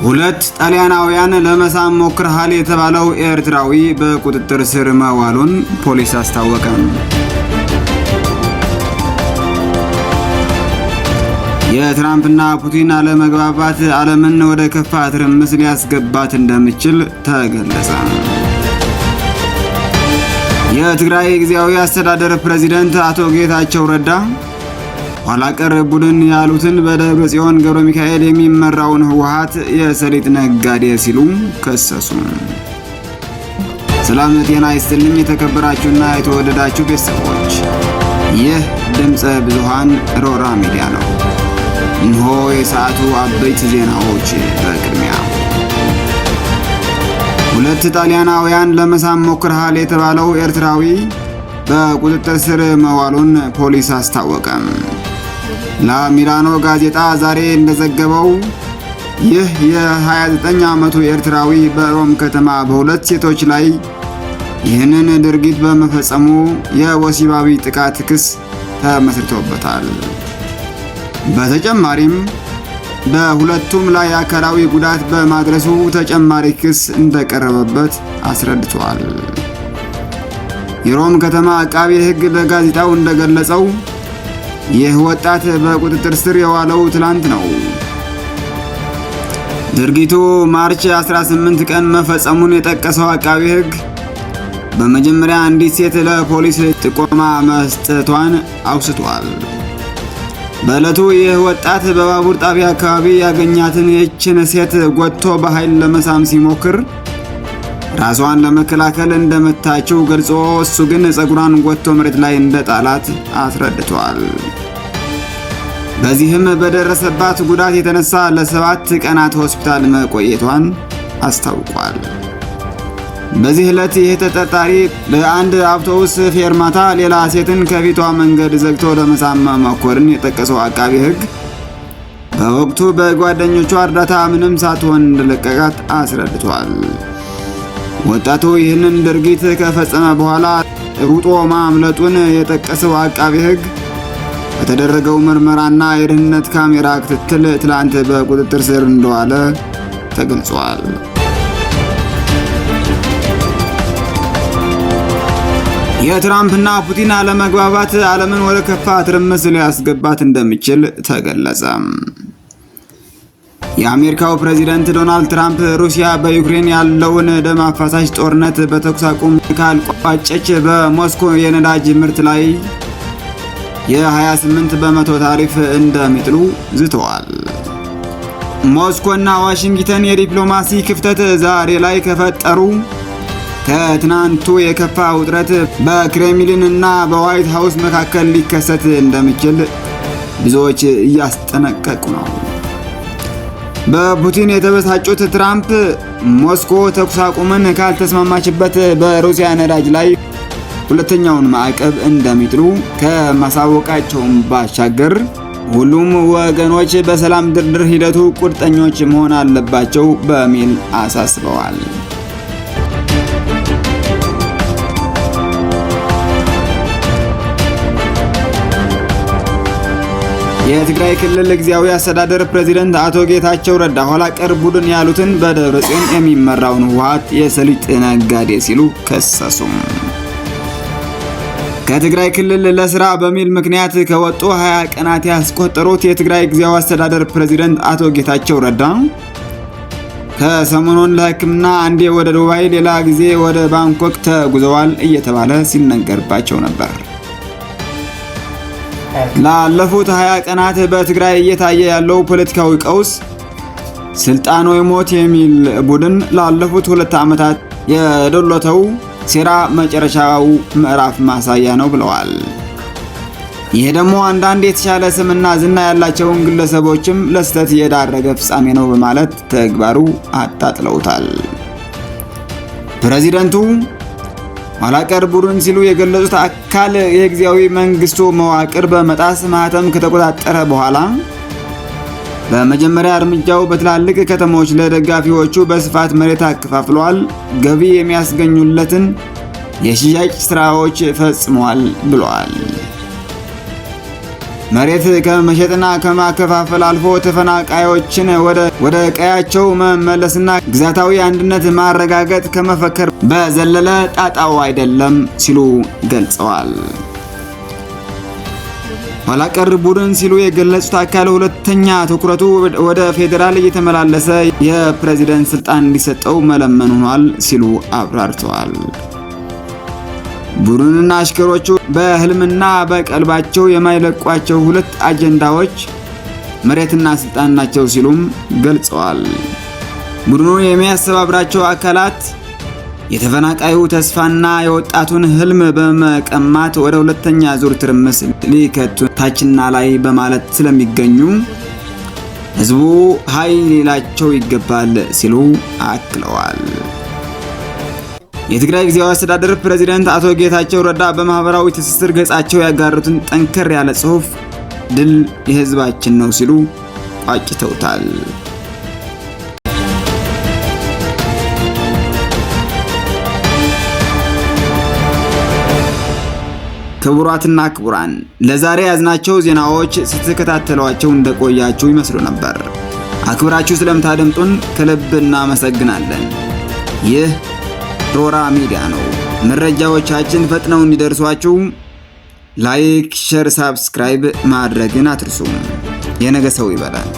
ሁለት ጣሊያናውያን ለመሳም ሞክረዋል የተባለው ኤርትራዊ በቁጥጥር ስር መዋሉን ፖሊስ አስታወቀ። የትራምፕና ፑቲን አለመግባባት ዓለምን ወደ ከፋ ትርምስ ሊያስገባት እንደሚችል ተገለጸ። የትግራይ ጊዜያዊ አስተዳደር ፕሬዝዳንት አቶ ጌታቸው ረዳ ኋላ ቀር ቡድን ያሉትን በደብረጽዮን ገብረ ሚካኤል የሚመራውን ህወሓት የሰሊጥ ነጋዴ ሲሉ ከሰሱ። ሰላም ጤና ይስጥልኝ የተከበራችሁና የተወደዳችሁ ቤተሰቦች፣ ይህ ድምጸ ብዙሃን ሮራ ሚዲያ ነው። እንሆ የሰዓቱ አበይት ዜናዎች። በቅድሚያ ሁለት ጣሊያናውያን ለመሳም ሞክረዋል የተባለው ኤርትራዊ በቁጥጥር ስር መዋሉን ፖሊስ አስታወቀ። ላሚላኖ ጋዜጣ ዛሬ እንደዘገበው ይህ የ29 ዓመቱ ኤርትራዊ በሮም ከተማ በሁለት ሴቶች ላይ ይህንን ድርጊት በመፈጸሙ የወሲባዊ ጥቃት ክስ ተመስርቶበታል። በተጨማሪም በሁለቱም ላይ አካላዊ ጉዳት በማድረሱ ተጨማሪ ክስ እንደቀረበበት አስረድቷል። የሮም ከተማ አቃቤ ሕግ ለጋዜጣው እንደገለጸው ይህ ወጣት በቁጥጥር ስር የዋለው ትላንት ነው። ድርጊቱ ማርች 18 ቀን መፈጸሙን የጠቀሰው አቃቤ ሕግ በመጀመሪያ አንዲት ሴት ለፖሊስ ጥቆማ መስጠቷን አውስቷል። በዕለቱ ይህ ወጣት በባቡር ጣቢያ አካባቢ ያገኛትን ይህችን ሴት ጎትቶ በኃይል ለመሳም ሲሞክር ራሷን ለመከላከል እንደመታችው ገልጾ እሱ ግን ጸጉሯን ጎትቶ መሬት ላይ እንደጣላት አስረድቷል። በዚህም በደረሰባት ጉዳት የተነሳ ለ7 ቀናት ሆስፒታል መቆየቷን አስታውቋል። በዚህ ዕለት ይህ ተጠርጣሪ ለአንድ አውቶቡስ ፌርማታ ሌላ ሴትን ከፊቷ መንገድ ዘግቶ ለመሳም መሞከሩን የጠቀሰው አቃቤ ሕግ በወቅቱ በጓደኞቿ እርዳታ ምንም ሳትሆን እንደለቀቃት አስረድቷል። ወጣቱ ይህንን ድርጊት ከፈጸመ በኋላ ሩጦ ማምለጡን የጠቀሰው አቃቤ ሕግ በተደረገው ምርመራና የደህንነት ካሜራ ክትትል ትላንት በቁጥጥር ስር እንደዋለ ተገልጿል። የትራምፕና ፑቲን አለመግባባት ዓለምን ወደ ከፋ ትርምስ ሊያስገባት እንደሚችል ተገለጸ። የአሜሪካው ፕሬዝዳንት ዶናልድ ትራምፕ ሩሲያ በዩክሬን ያለውን ደም አፋሳሽ ጦርነት በተኩስ አቁም ካልቋጨች በሞስኮ የነዳጅ ምርት ላይ የ28 በመቶ ታሪፍ እንደሚጥሉ ዝተዋል። ሞስኮና ዋሽንግተን የዲፕሎማሲ ክፍተት ዛሬ ላይ ከፈጠሩ ከትናንቱ የከፋ ውጥረት በክሬምሊን እና በዋይት ሃውስ መካከል ሊከሰት እንደሚችል ብዙዎች እያስጠነቀቁ ነው። በፑቲን የተበሳጩት ትራምፕ ሞስኮ ተኩስ አቁምን ካልተስማማችበት በሩሲያ ነዳጅ ላይ ሁለተኛውን ማዕቀብ እንደሚጥሉ ከማሳወቃቸውም ባሻገር ሁሉም ወገኖች በሰላም ድርድር ሂደቱ ቁርጠኞች መሆን አለባቸው በሚል አሳስበዋል። የትግራይ ክልል ጊዜያዊ አስተዳደር ፕሬዝዳንት አቶ ጌታቸው ረዳ ኋላ ቀር ቡድን ያሉትን በደብረጽዮን የሚመራውን ህወሓት የሰሊጥ ነጋዴ ሲሉ ከሰሱ። ከትግራይ ክልል ለስራ በሚል ምክንያት ከወጡ 20 ቀናት ያስቆጠሩት የትግራይ ጊዜያዊ አስተዳደር ፕሬዝዳንት አቶ ጌታቸው ረዳ ከሰሞኑን ለሕክምና አንዴ ወደ ዱባይ ሌላ ጊዜ ወደ ባንኮክ ተጉዘዋል እየተባለ ሲነገርባቸው ነበር። ላለፉት 20 ቀናት በትግራይ እየታየ ያለው ፖለቲካዊ ቀውስ ስልጣን ወይ ሞት የሚል ቡድን ላለፉት 2 ዓመታት የዶሎተው ሴራ መጨረሻው ምዕራፍ ማሳያ ነው ብለዋል። ይህ ደግሞ አንዳንድ የተሻለ ስምና ዝና ያላቸውን ግለሰቦችም ለስተት የዳረገ ፍጻሜ ነው በማለት ተግባሩ አጣጥለውታል። ፕሬዝዳንቱ ኋላ ቀር ቡድን ሲሉ የገለጹት አካል የጊዜያዊ መንግስቱ መዋቅር በመጣስ ማህተም ከተቆጣጠረ በኋላ በመጀመሪያ እርምጃው በትላልቅ ከተሞች ለደጋፊዎቹ በስፋት መሬት አከፋፍሏል፣ ገቢ የሚያስገኙለትን የሽያጭ ስራዎች ፈጽሟል ብለዋል። መሬት ከመሸጥና ከማከፋፈል አልፎ ተፈናቃዮችን ወደ ቀያቸው መመለስና ግዛታዊ አንድነት ማረጋገጥ ከመፈከር በዘለለ ጣጣው አይደለም ሲሉ ገልጸዋል። ኋላ ቀር ቡድን ሲሉ የገለጹት አካል ሁለተኛ ትኩረቱ ወደ ፌዴራል እየተመላለሰ የፕሬዝዳንት ስልጣን እንዲሰጠው መለመን ሆኗል ሲሉ አብራርተዋል። ቡድኑና አሽከሮቹ በህልምና በቀልባቸው የማይለቋቸው ሁለት አጀንዳዎች መሬትና ስልጣን ናቸው ሲሉም ገልጸዋል። ቡድኑ የሚያስተባብራቸው አካላት የተፈናቃዩ ተስፋና የወጣቱን ህልም በመቀማት ወደ ሁለተኛ ዙር ትርምስ ሊከቱ ታችና ላይ በማለት ስለሚገኙ ህዝቡ ኃይል ሊላቸው ይገባል ሲሉ አክለዋል። የትግራይ ጊዜያዊ አስተዳደር ፕሬዝዳንት አቶ ጌታቸው ረዳ በማህበራዊ ትስስር ገጻቸው ያጋሩትን ጠንከር ያለ ጽሑፍ ድል የህዝባችን ነው ሲሉ ቋጭተውታል። ክቡራትና ክቡራን ለዛሬ ያዝናቸው ዜናዎች ስትከታተሏቸው እንደቆያችሁ ይመስሉ ነበር። አክብራችሁ ስለምታደምጡን ከልብ እናመሰግናለን። ይህ ሮራ ሚዲያ ነው። መረጃዎቻችን ፈጥነው እንዲደርሷችሁ ላይክ፣ ሼር፣ ሳብስክራይብ ማድረግን አትርሱ። የነገ ሰው ይበላል።